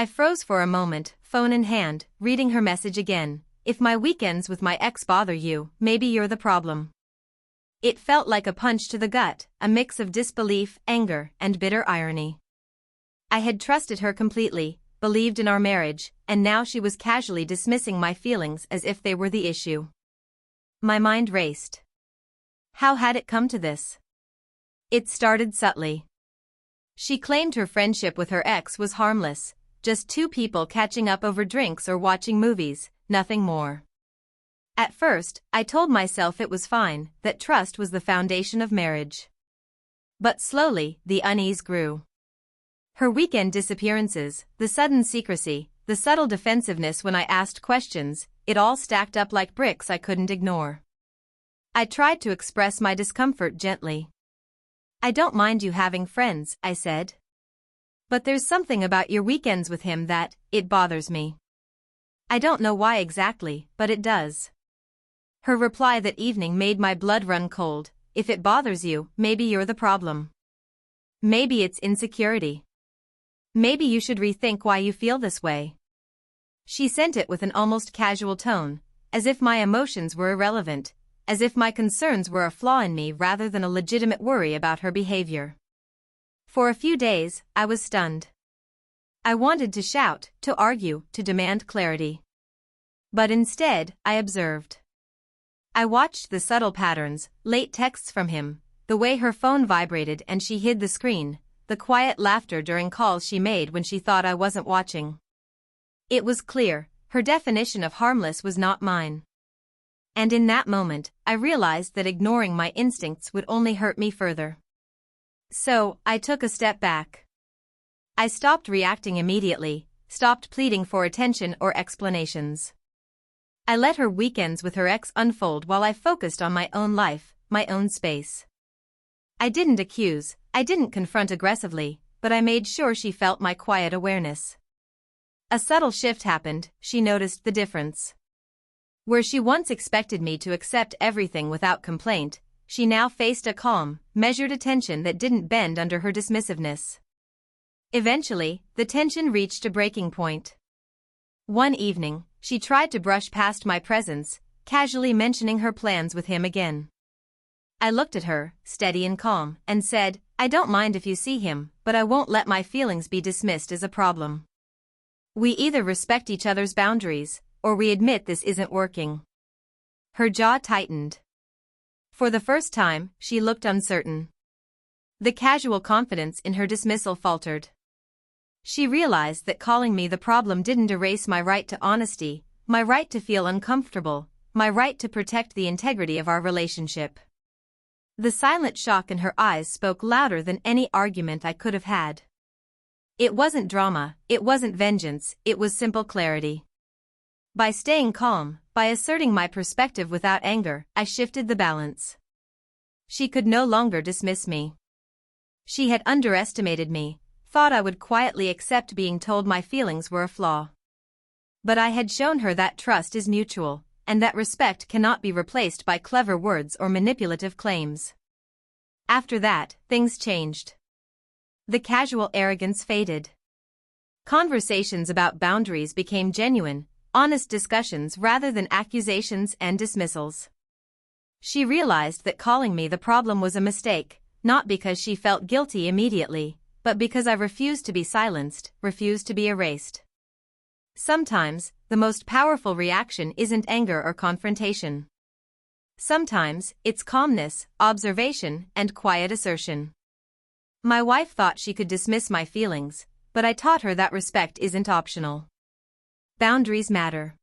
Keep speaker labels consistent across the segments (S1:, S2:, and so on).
S1: I froze for a moment, phone in hand, reading her message again. If my weekends with my ex bother you, maybe you're the problem. It felt like a punch to the gut, a mix of disbelief, anger, and bitter irony. I had trusted her completely, believed in our marriage, and now she was casually dismissing my feelings as if they were the issue. My mind raced. How had it come to this? It started subtly. She claimed her friendship with her ex was harmless, just two people catching up over drinks or watching movies, nothing more. At first, I told myself it was fine, that trust was the foundation of marriage. But slowly, the unease grew. Her weekend disappearances, the sudden secrecy, the subtle defensiveness when I asked questions, it all stacked up like bricks I couldn't ignore. I tried to express my discomfort gently. I don't mind you having friends, I said. But there's something about your weekends with him that, it bothers me. I don't know why exactly, but it does. Her reply that evening made my blood run cold. If it bothers you, maybe you're the problem. Maybe it's insecurity. Maybe you should rethink why you feel this way. She sent it with an almost casual tone, as if my emotions were irrelevant, as if my concerns were a flaw in me rather than a legitimate worry about her behavior. For a few days, I was stunned. I wanted to shout, to argue, to demand clarity. But instead, I observed. I watched the subtle patterns, late texts from him, the way her phone vibrated and she hid the screen, the quiet laughter during calls she made when she thought I wasn't watching. It was clear, her definition of harmless was not mine. And in that moment, I realized that ignoring my instincts would only hurt me further. So, I took a step back. I stopped reacting immediately, stopped pleading for attention or explanations. I let her weekends with her ex unfold while I focused on my own life, my own space. I didn't accuse, I didn't confront aggressively, but I made sure she felt my quiet awareness. A subtle shift happened, she noticed the difference. Where she once expected me to accept everything without complaint, she now faced a calm, measured attention that didn't bend under her dismissiveness. Eventually, the tension reached a breaking point. One evening, she tried to brush past my presence, casually mentioning her plans with him again. I looked at her, steady and calm, and said, I don't mind if you see him, but I won't let my feelings be dismissed as a problem. We either respect each other's boundaries, or we admit this isn't working. Her jaw tightened. For the first time, she looked uncertain. The casual confidence in her dismissal faltered. She realized that calling me the problem didn't erase my right to honesty, my right to feel uncomfortable, my right to protect the integrity of our relationship. The silent shock in her eyes spoke louder than any argument I could have had. It wasn't drama, it wasn't vengeance, it was simple clarity. By staying calm, by asserting my perspective without anger, I shifted the balance. She could no longer dismiss me. She had underestimated me, thought I would quietly accept being told my feelings were a flaw. But I had shown her that trust is mutual, and that respect cannot be replaced by clever words or manipulative claims. After that, things changed. The casual arrogance faded. Conversations about boundaries became genuine, honest discussions rather than accusations and dismissals. She realized that calling me the problem was a mistake, not because she felt guilty immediately, but because I refused to be silenced, refused to be erased. Sometimes, the most powerful reaction isn't anger or confrontation. Sometimes, it's calmness, observation, and quiet assertion. My wife thought she could dismiss my feelings, but I taught her that respect isn't optional. Boundaries matter.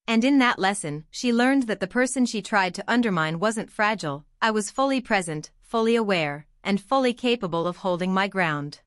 S1: And in that lesson, she learned that the person she tried to undermine wasn't fragile, I was fully present, fully aware, and fully capable of holding my ground.